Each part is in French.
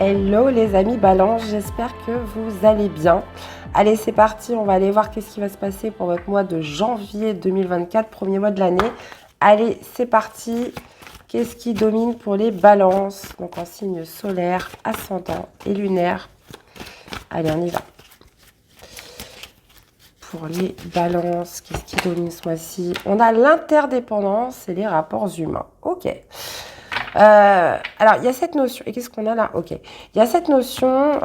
Hello les amis Balance, j'espère que vous allez bien. Allez, c'est parti, on va aller voir qu'est-ce qui va se passer pour votre mois de janvier 2024, premier mois de l'année. Allez, c'est parti. Qu'est-ce qui domine pour les balances? Donc en signe solaire, ascendant et lunaire. Allez, on y va. Pour les balances, qu'est-ce qui domine ce mois-ci? On a l'interdépendance et les rapports humains. Ok. Alors, il y a cette notion. Et qu'est-ce qu'on a là? Ok. Il y a cette notion,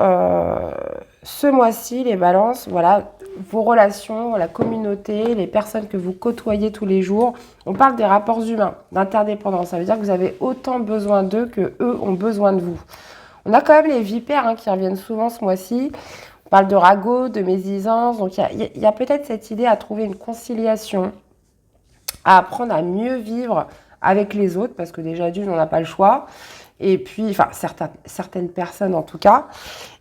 ce mois-ci, les balances, voilà, vos relations, la communauté, les personnes que vous côtoyez tous les jours. On parle des rapports humains, d'interdépendance. Ça veut dire que vous avez autant besoin d'eux que eux ont besoin de vous. On a quand même les vipères qui reviennent souvent ce mois-ci. On parle de ragot, de médisance. Donc, il y a peut-être cette idée à trouver une conciliation, à apprendre à mieux vivre avec les autres, parce que déjà d'une, on n'a pas le choix, et puis, enfin, certaines personnes en tout cas,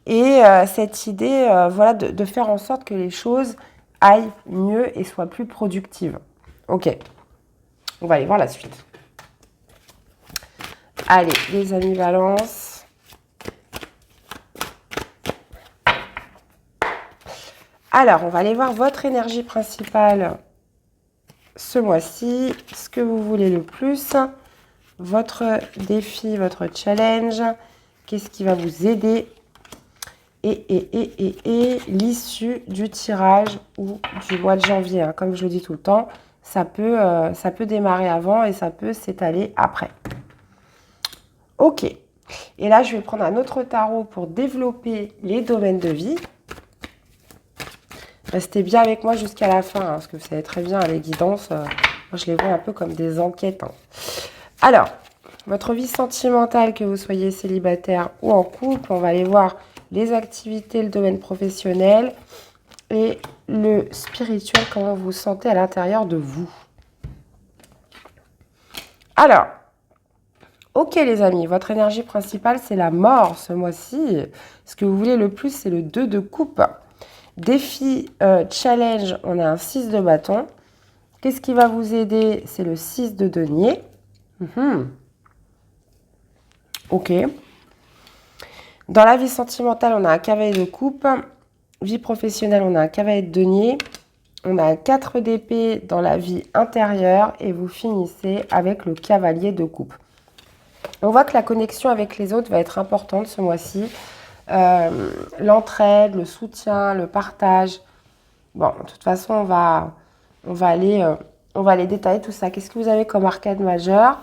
et cette idée, voilà, de faire en sorte que les choses aillent mieux et soient plus productives. Ok, on va aller voir la suite. Allez, les amis Balance. Alors, on va aller voir votre énergie principale ce mois-ci, ce que vous voulez le plus, votre défi, votre challenge, qu'est-ce qui va vous aider et l'issue du tirage ou du mois de janvier. Comme je le dis tout le temps, ça peut démarrer avant et ça peut s'étaler après. Ok. Et là, je vais prendre un autre tarot pour développer les domaines de vie. Restez bien avec moi jusqu'à la fin, parce que vous savez très bien, les guidances, moi je les vois un peu comme des enquêtes. Alors, votre vie sentimentale, que vous soyez célibataire ou en couple, on va aller voir les activités, le domaine professionnel et le spirituel, comment vous vous sentez à l'intérieur de vous. Alors, ok les amis, votre énergie principale, c'est la mort ce mois-ci. Ce que vous voulez le plus, c'est le 2 de coupe. Défi, challenge, on a un 6 de bâton. Qu'est-ce qui va vous aider? C'est le 6 de denier. Ok. Dans la vie sentimentale, on a un cavalier de coupe. Vie professionnelle, on a un cavalier de denier. On a un 4 d'épée dans la vie intérieure. Et vous finissez avec le cavalier de coupe. On voit que la connexion avec les autres va être importante ce mois-ci. L'entraide, le soutien, le partage. Bon, de toute façon, on va aller détailler tout ça. Qu'est-ce que vous avez comme arcade majeure?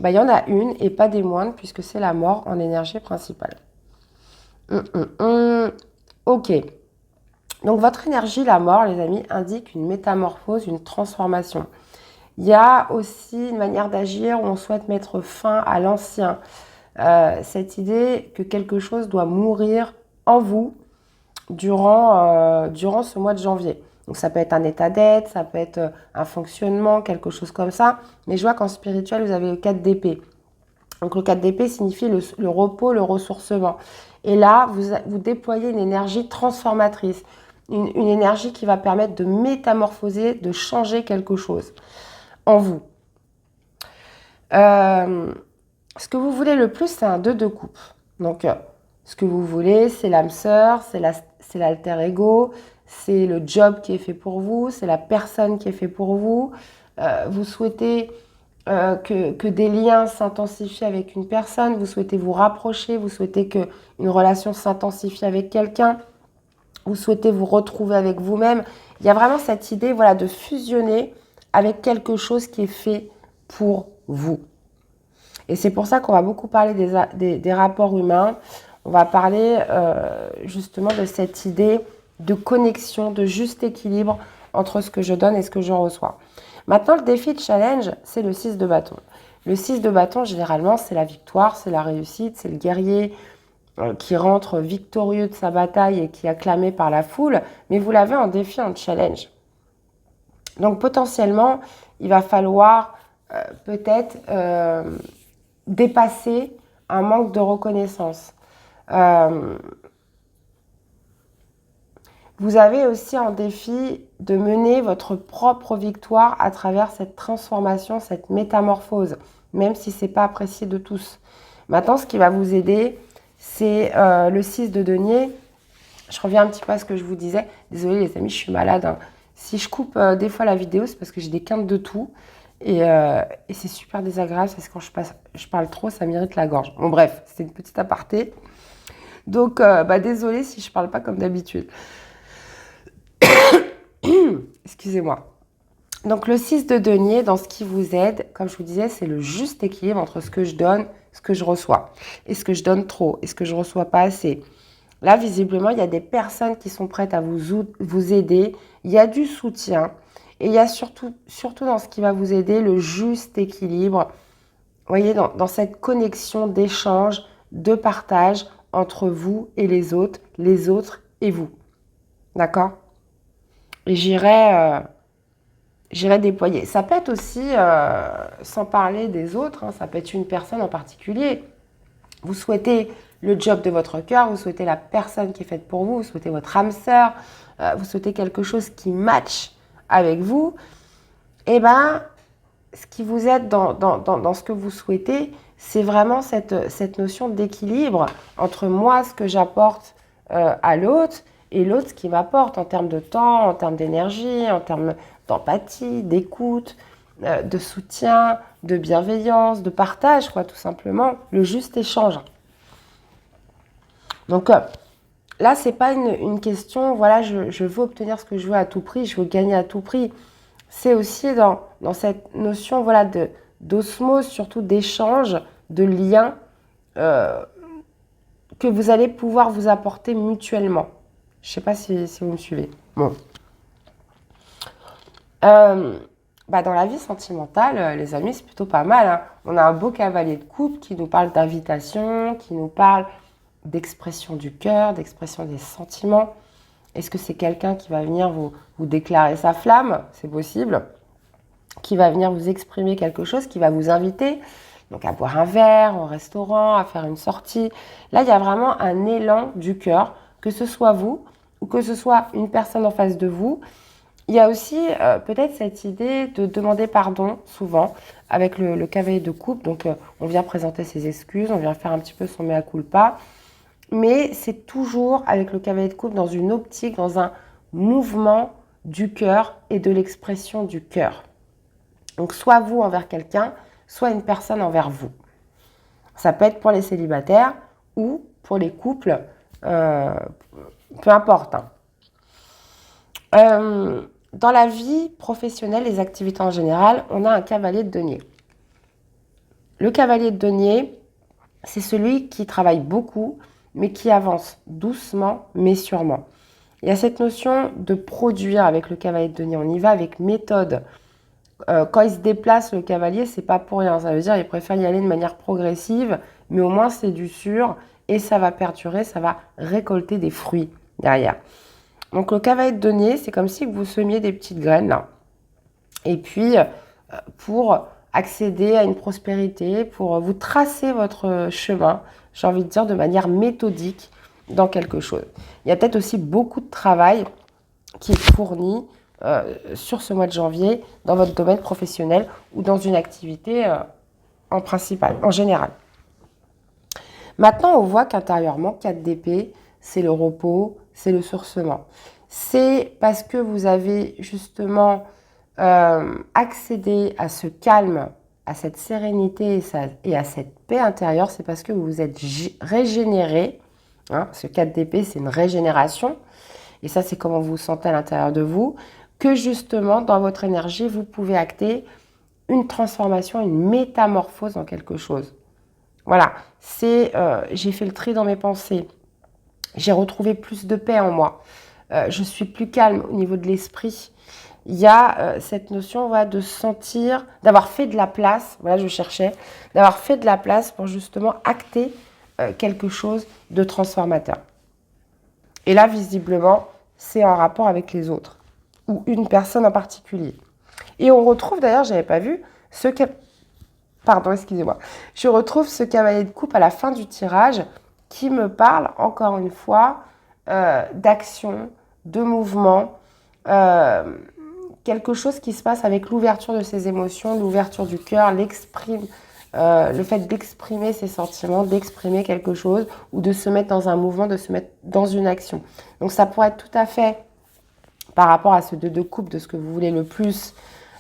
Il y en a une et pas des moindres puisque c'est la mort en énergie principale. Ok. Donc, votre énergie, la mort, les amis, indique une métamorphose, une transformation. Il y a aussi une manière d'agir où on souhaite mettre fin à l'ancien. Cette idée que quelque chose doit mourir en vous durant ce mois de janvier. Donc ça peut être un état d'être, ça peut être un fonctionnement, quelque chose comme ça. Mais je vois qu'en spirituel, vous avez le 4 d'épée. Donc le 4 d'épée signifie le repos, le ressourcement. Et là, vous déployez une énergie transformatrice. Une énergie qui va permettre de métamorphoser, de changer quelque chose en vous. Ce que vous voulez le plus, c'est un 2 de coupe. Donc, ce que vous voulez, c'est l'âme sœur, c'est l'alter ego, c'est le job qui est fait pour vous, c'est la personne qui est fait pour vous. Vous souhaitez que des liens s'intensifient avec une personne, vous souhaitez vous rapprocher, vous souhaitez qu'une relation s'intensifie avec quelqu'un, vous souhaitez vous retrouver avec vous-même. Il y a vraiment cette idée, voilà, de fusionner avec quelque chose qui est fait pour vous. Et c'est pour ça qu'on va beaucoup parler des rapports humains. On va parler justement de cette idée de connexion, de juste équilibre entre ce que je donne et ce que je reçois. Maintenant, le défi de challenge, c'est le 6 de bâton. Le 6 de bâton, généralement, c'est la victoire, c'est la réussite, c'est le guerrier qui rentre victorieux de sa bataille et qui est acclamé par la foule. Mais vous l'avez en défi, en challenge. Donc, potentiellement, il va falloir peut-être dépasser un manque de reconnaissance. Vous avez aussi un défi de mener votre propre victoire à travers cette transformation, cette métamorphose, même si ce n'est pas apprécié de tous. Maintenant, ce qui va vous aider, c'est le 6 de denier. Je reviens un petit peu à ce que je vous disais. Désolée les amis, je suis malade, hein. Si je coupe des fois la vidéo, c'est parce que j'ai des quintes de toux. Et c'est super désagréable parce que quand je parle trop, ça m'irrite la gorge. Bon bref, c'est une petite aparté. Donc désolée si je parle pas comme d'habitude. Excusez-moi. Donc le 6 de denier, dans ce qui vous aide, comme je vous disais, c'est le juste équilibre entre ce que je donne, ce que je reçois. Est-ce que je donne trop? Est-ce que je reçois pas assez? Là, visiblement, il y a des personnes qui sont prêtes à vous aider. Il y a du soutien. Et il y a surtout dans ce qui va vous aider, le juste équilibre. Vous voyez, dans cette connexion d'échange, de partage entre vous et les autres et vous. D'accord? Et j'irai déployer. Ça peut être aussi, sans parler des autres, hein, ça peut être une personne en particulier. Vous souhaitez le job de votre cœur, vous souhaitez la personne qui est faite pour vous, vous souhaitez votre âme sœur, vous souhaitez quelque chose qui matche avec vous, et bien, ce qui vous aide dans ce que vous souhaitez, c'est vraiment cette notion d'équilibre entre moi, ce que j'apporte à l'autre, et l'autre, ce qu'il m'apporte en termes de temps, en termes d'énergie, en termes d'empathie, d'écoute, de soutien, de bienveillance, de partage, quoi, tout simplement, le juste échange. Donc là, c'est pas une question, voilà, je veux obtenir ce que je veux à tout prix, je veux gagner à tout prix. C'est aussi dans cette notion, voilà, d'osmose, surtout d'échange, de lien que vous allez pouvoir vous apporter mutuellement. Je ne sais pas si vous me suivez. Bon. Dans la vie sentimentale, les amis, c'est plutôt pas mal, hein. On a un beau cavalier de coupe qui nous parle d'invitation, qui nous parle d'expression du cœur, d'expression des sentiments. Est-ce que c'est quelqu'un qui va venir vous déclarer sa flamme? C'est possible. Qui va venir vous exprimer quelque chose, qui va vous inviter donc à boire un verre au restaurant, à faire une sortie. Là, il y a vraiment un élan du cœur, que ce soit vous ou que ce soit une personne en face de vous. Il y a aussi peut-être cette idée de demander pardon, souvent, avec le cavalier de coupe. Donc, on vient présenter ses excuses, on vient faire un petit peu son mea culpa. Mais c'est toujours avec le cavalier de coupe dans une optique, dans un mouvement du cœur et de l'expression du cœur. Donc, soit vous envers quelqu'un, soit une personne envers vous. Ça peut être pour les célibataires ou pour les couples, peu importe, hein. Dans la vie professionnelle, les activités en général, on a un cavalier de denier. Le cavalier de denier, c'est celui qui travaille beaucoup, mais qui avance doucement, mais sûrement. Il y a cette notion de produire avec le cavalier de denier. On y va avec méthode. Quand il se déplace, le cavalier, c'est pas pour rien. Ça veut dire qu'il préfère y aller de manière progressive, mais au moins c'est du sûr et ça va perdurer, ça va récolter des fruits derrière. Donc le cavalier de denier, c'est comme si vous semiez des petites graines là. Et puis, pour accéder à une prospérité, pour vous tracer votre chemin, j'ai envie de dire de manière méthodique dans quelque chose. Il y a peut-être aussi beaucoup de travail qui est fourni sur ce mois de janvier dans votre domaine professionnel ou dans une activité en principal, en général. Maintenant, on voit qu'intérieurement, 4 d'épée, c'est le repos, c'est le sourcement. C'est parce que vous avez justement accédé à ce calme, à cette sérénité et à cette paix intérieure, c'est parce que vous vous êtes régénéré. Hein, ce 4 d'épée, c'est une régénération. Et ça, c'est comment vous vous sentez à l'intérieur de vous, que justement, dans votre énergie, vous pouvez acter une transformation, une métamorphose dans quelque chose. Voilà, j'ai fait le tri dans mes pensées. J'ai retrouvé plus de paix en moi. Je suis plus calme au niveau de l'esprit. Il y a cette notion de sentir, d'avoir fait de la place, voilà, je cherchais, d'avoir fait de la place pour justement acter quelque chose de transformateur. Et là, visiblement, c'est en rapport avec les autres ou une personne en particulier. Et on retrouve, d'ailleurs, je n'avais pas vu, je retrouve ce cavalier de coupe à la fin du tirage qui me parle, encore une fois, d'action, de mouvement, quelque chose qui se passe avec l'ouverture de ses émotions, l'ouverture du cœur, le fait d'exprimer ses sentiments, d'exprimer quelque chose ou de se mettre dans un mouvement, de se mettre dans une action. Donc ça pourrait être tout à fait par rapport à ce 2 de coupe, de ce que vous voulez le plus,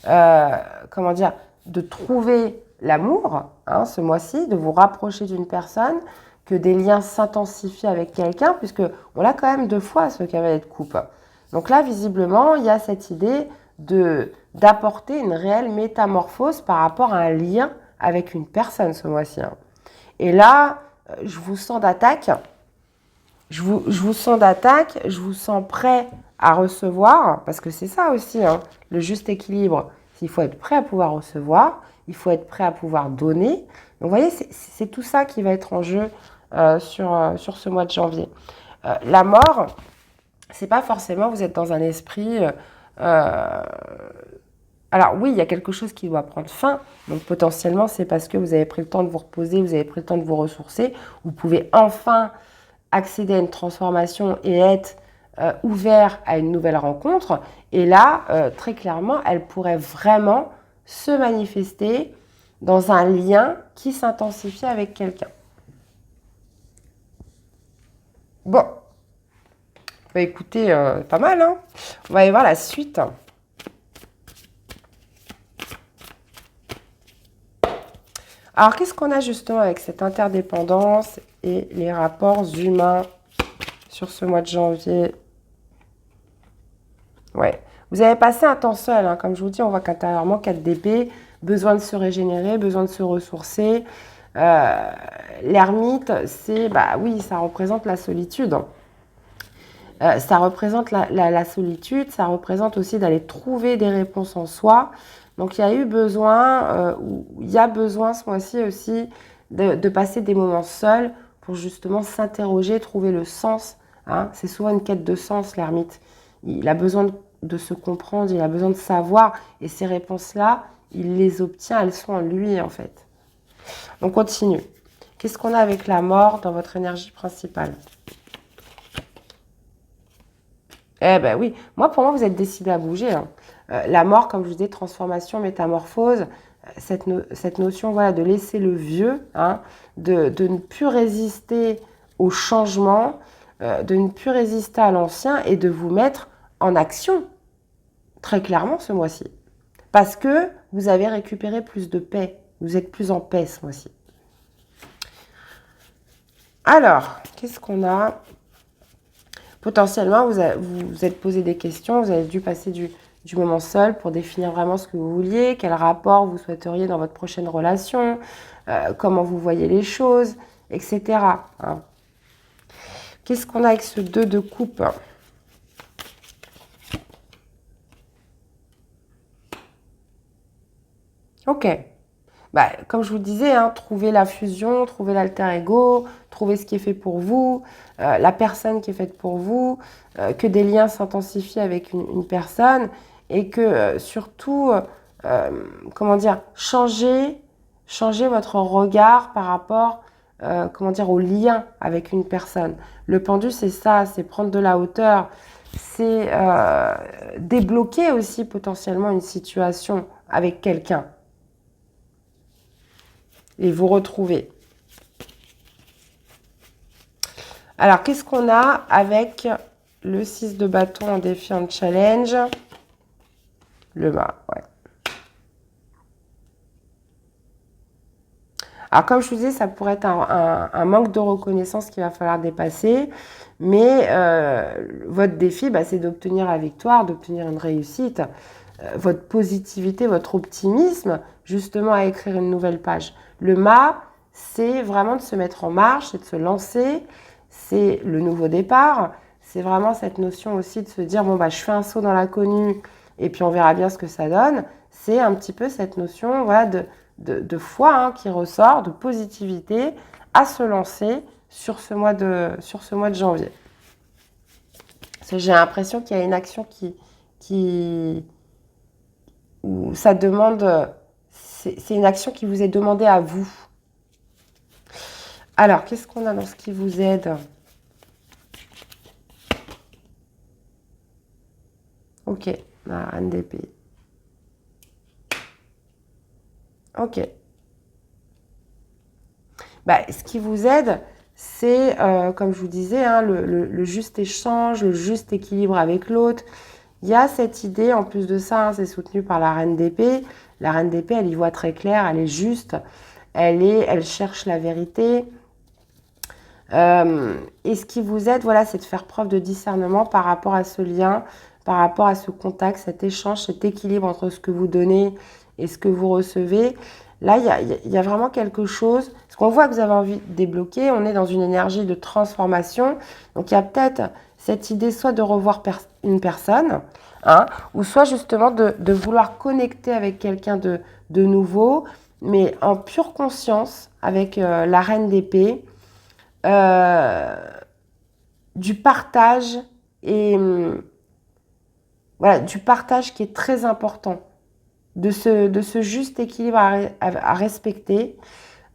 comment dire, de trouver l'amour, hein, ce mois-ci, de vous rapprocher d'une personne, que des liens s'intensifient avec quelqu'un, puisque on l'a quand même 2 fois, ce cavalier de coupe. Donc là, visiblement, il y a cette idée d'apporter une réelle métamorphose par rapport à un lien avec une personne ce mois-ci. Hein. Et là, je vous sens d'attaque. Je vous sens d'attaque, je vous sens prêt à recevoir, parce que c'est ça aussi, hein, le juste équilibre. Il faut être prêt à pouvoir recevoir, il faut être prêt à pouvoir donner. Donc vous voyez, c'est tout ça qui va être en jeu sur ce mois de janvier. La mort, c'est pas forcément vous êtes dans un esprit... alors oui, il y a quelque chose qui doit prendre fin. Donc potentiellement, c'est parce que vous avez pris le temps de vous reposer, vous avez pris le temps de vous ressourcer. Vous pouvez enfin accéder à une transformation et être ouvert à une nouvelle rencontre. Et là, très clairement, elle pourrait vraiment se manifester dans un lien qui s'intensifie avec quelqu'un. Bon, bah écoutez, pas mal, hein. On va aller voir la suite. Alors, qu'est-ce qu'on a justement avec cette interdépendance et les rapports humains sur ce mois de janvier? Ouais. Vous avez passé un temps seul, hein. Comme je vous dis, on voit qu'intérieurement, 4 d'épée, besoin de se régénérer, besoin de se ressourcer. L'ermite, c'est, bah oui, ça représente la solitude. Ça représente la solitude, ça représente aussi d'aller trouver des réponses en soi. Donc il y a eu besoin, il y a besoin ce mois-ci aussi de passer des moments seuls pour justement s'interroger, trouver le sens. Hein. C'est souvent une quête de sens, l'ermite. Il a besoin de se comprendre, il a besoin de savoir. Et ces réponses-là, il les obtient, elles sont en lui en fait. On continue. Qu'est-ce qu'on a avec la mort dans votre énergie principale? Eh ben oui, moi pour moi vous êtes décidé à bouger. Hein. La mort, comme je vous disais, transformation, métamorphose, cette notion voilà, de laisser le vieux, hein, de ne plus résister au changement, de ne plus résister à l'ancien et de vous mettre en action, très clairement ce mois-ci. Parce que vous avez récupéré plus de paix, vous êtes plus en paix ce mois-ci. Alors, qu'est-ce qu'on a? Potentiellement, vous êtes posé des questions, vous avez dû passer du moment seul pour définir vraiment ce que vous vouliez, quel rapport vous souhaiteriez dans votre prochaine relation, comment vous voyez les choses, etc. Hein. Qu'est-ce qu'on a avec ce 2 de coupe? Ok. Bah, comme je vous le disais, hein, trouver la fusion, trouver l'alter ego, trouver ce qui est fait pour vous, la personne qui est faite pour vous, que des liens s'intensifient avec une personne et que surtout, comment dire, changer votre regard par rapport, comment dire, au lien avec une personne. Le pendu, c'est ça, c'est prendre de la hauteur, c'est débloquer aussi potentiellement une situation avec quelqu'un. Et vous retrouver. Alors, qu'est-ce qu'on a avec le 6 de bâton en défi en challenge? Le mât, ouais. Alors, comme je vous disais, ça pourrait être un manque de reconnaissance qu'il va falloir dépasser. Mais votre défi, bah, c'est d'obtenir la victoire, d'obtenir une réussite. Votre positivité, votre optimisme, justement, à écrire une nouvelle page. Le mât, c'est vraiment de se mettre en marche, c'est de se lancer, c'est le nouveau départ, c'est vraiment cette notion aussi de se dire, bon, bah, je fais un saut dans l'inconnu et puis on verra bien ce que ça donne. C'est un petit peu cette notion voilà, de foi hein, qui ressort, de positivité à se lancer sur ce mois de janvier. J'ai l'impression qu'il y a une action où ça demande, c'est une action qui vous est demandée à vous. Alors, qu'est-ce qu'on a dans ce qui vous aide? Ok, la reine d'épée. Ok. ce qui vous aide, c'est, comme je vous disais, hein, le juste échange, le juste équilibre avec l'autre. Il y a cette idée, en plus de ça, hein, c'est soutenu par la reine d'épée. La reine d'épée, elle y voit très clair, elle est juste, elle cherche la vérité. Et ce qui vous aide, voilà, c'est de faire preuve de discernement par rapport à ce lien, par rapport à ce contact, cet échange, cet équilibre entre ce que vous donnez et ce que vous recevez. Là, il y a vraiment quelque chose, parce qu'on voit que vous avez envie de débloquer, on est dans une énergie de transformation. Donc, il y a peut-être cette idée soit de revoir une personne, hein, ou soit justement de vouloir connecter avec quelqu'un de nouveau, mais en pure conscience, avec la reine d'épée, euh, du partage et voilà, du partage qui est très important, de ce juste équilibre à respecter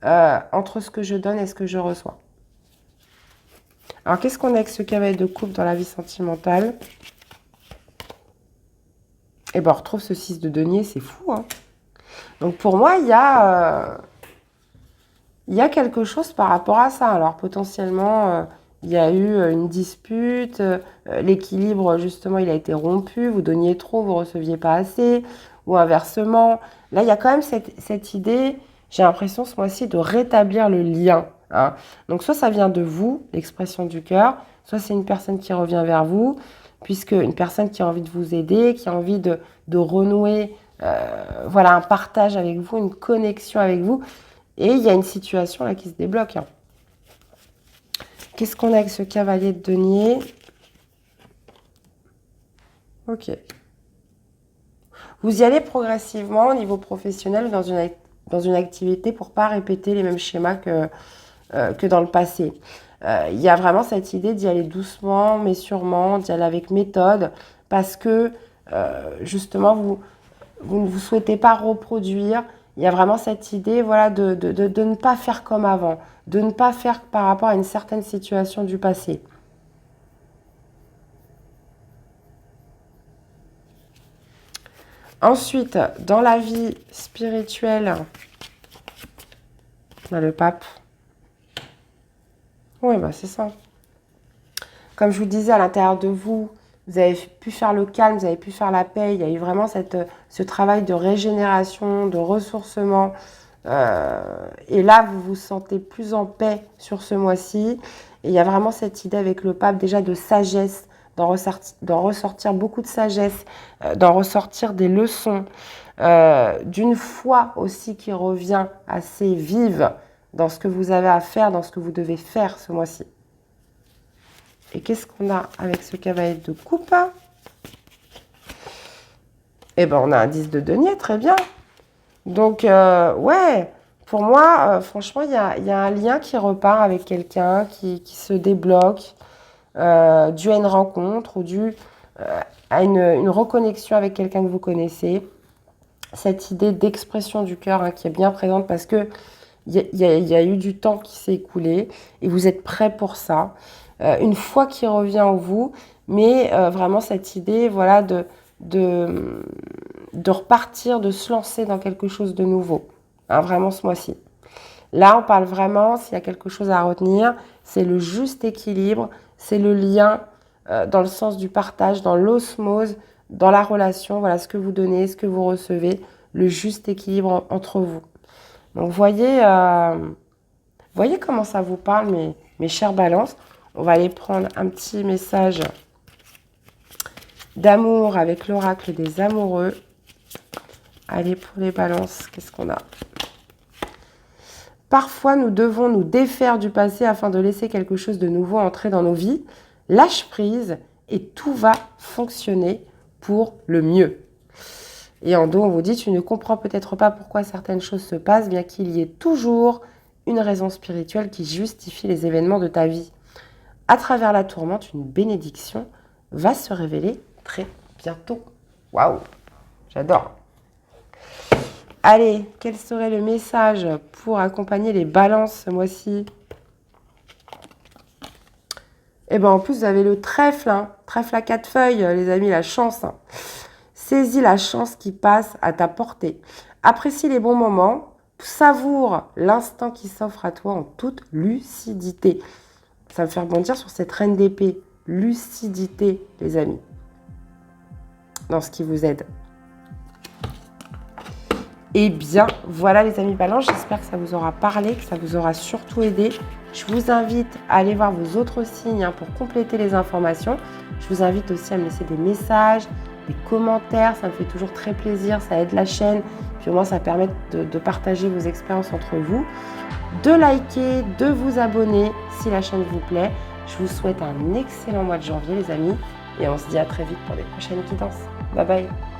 entre ce que je donne et ce que je reçois. Alors, qu'est-ce qu'on a avec ce cavalier de coupe dans la vie sentimentale? Eh bien, on retrouve ce 6 de denier, c'est fou, hein. Donc, pour moi, il y a quelque chose par rapport à ça. Alors, potentiellement, il y a eu une dispute, l'équilibre, justement, il a été rompu, vous donniez trop, vous receviez pas assez, ou inversement. Là, il y a quand même cette idée, j'ai l'impression ce mois-ci, de rétablir le lien, hein. Donc, soit ça vient de vous, l'expression du cœur, soit c'est une personne qui revient vers vous, puisque une personne qui a envie de vous aider, qui a envie de renouer, voilà, un partage avec vous, une connexion avec vous. Et il y a une situation là qui se débloque, hein. Qu'est-ce qu'on a avec ce cavalier de denier? Ok. Vous y allez progressivement au niveau professionnel dans une activité pour ne pas répéter les mêmes schémas que dans le passé. Il y a vraiment cette idée d'y aller doucement, mais sûrement, d'y aller avec méthode, parce que justement, vous ne vous souhaitez pas reproduire. Il y a vraiment cette idée, voilà, de ne pas faire comme avant, de ne pas faire par rapport à une certaine situation du passé. Ensuite, dans la vie spirituelle, on a le pape. Oui, c'est ça. Comme je vous disais, à l'intérieur de vous, vous avez pu faire le calme, vous avez pu faire la paix. Il y a eu vraiment ce travail de régénération, de ressourcement. Et là, vous vous sentez plus en paix sur ce mois-ci. Et il y a vraiment cette idée avec le pape déjà de sagesse, d'en ressortir beaucoup de sagesse, d'en ressortir des leçons, d'une foi aussi qui revient assez vive dans ce que vous avez à faire, dans ce que vous devez faire ce mois-ci. Et qu'est-ce qu'on a avec ce cavalier de coupe? Eh bien, on a un 10 de denier, très bien. Donc, ouais, pour moi, franchement, il y a un lien qui repart avec quelqu'un, qui se débloque, dû à une rencontre ou dû à une reconnexion avec quelqu'un que vous connaissez. Cette idée d'expression du cœur, hein, qui est bien présente parce que il y a eu du temps qui s'est écoulé et vous êtes prêt pour ça. Une foi qui revient en vous, mais vraiment cette idée, voilà, de repartir, de se lancer dans quelque chose de nouveau, hein, vraiment ce mois-ci. Là, on parle vraiment, s'il y a quelque chose à retenir, c'est le juste équilibre, c'est le lien dans le sens du partage, dans l'osmose, dans la relation, voilà, ce que vous donnez, ce que vous recevez, le juste équilibre entre vous. Donc, voyez comment ça vous parle, mes chères balances. On va aller prendre un petit message d'amour avec l'oracle des amoureux. Allez, pour les balances, qu'est-ce qu'on a? Parfois, nous devons nous défaire du passé afin de laisser quelque chose de nouveau entrer dans nos vies. Lâche prise et tout va fonctionner pour le mieux. Et en dos, on vous dit, tu ne comprends peut-être pas pourquoi certaines choses se passent, bien qu'il y ait toujours une raison spirituelle qui justifie les événements de ta vie. À travers la tourmente, une bénédiction va se révéler très bientôt. Waouh, j'adore. Allez, quel serait le message pour accompagner les balances ce mois-ci? Eh bien, en plus, vous avez le trèfle, hein. Trèfle à 4 feuilles, les amis, la chance, hein. Saisis la chance qui passe à ta portée. Apprécie les bons moments Savoure l'instant qui s'offre à toi en toute lucidité. Ça me fait rebondir sur cette reine d'épée. Lucidité, les amis. Dans ce qui vous aide. Eh bien, voilà les amis Balance, j'espère que ça vous aura parlé, que ça vous aura surtout aidé. Je vous invite à aller voir vos autres signes pour compléter les informations. Je vous invite aussi à me laisser des messages, des commentaires, ça me fait toujours très plaisir, ça aide la chaîne. Puis au moins, ça permet de partager vos expériences entre vous, de liker, de vous abonner si la chaîne vous plaît. Je vous souhaite un excellent mois de janvier les amis et on se dit à très vite pour des prochaines guidances. Bye bye.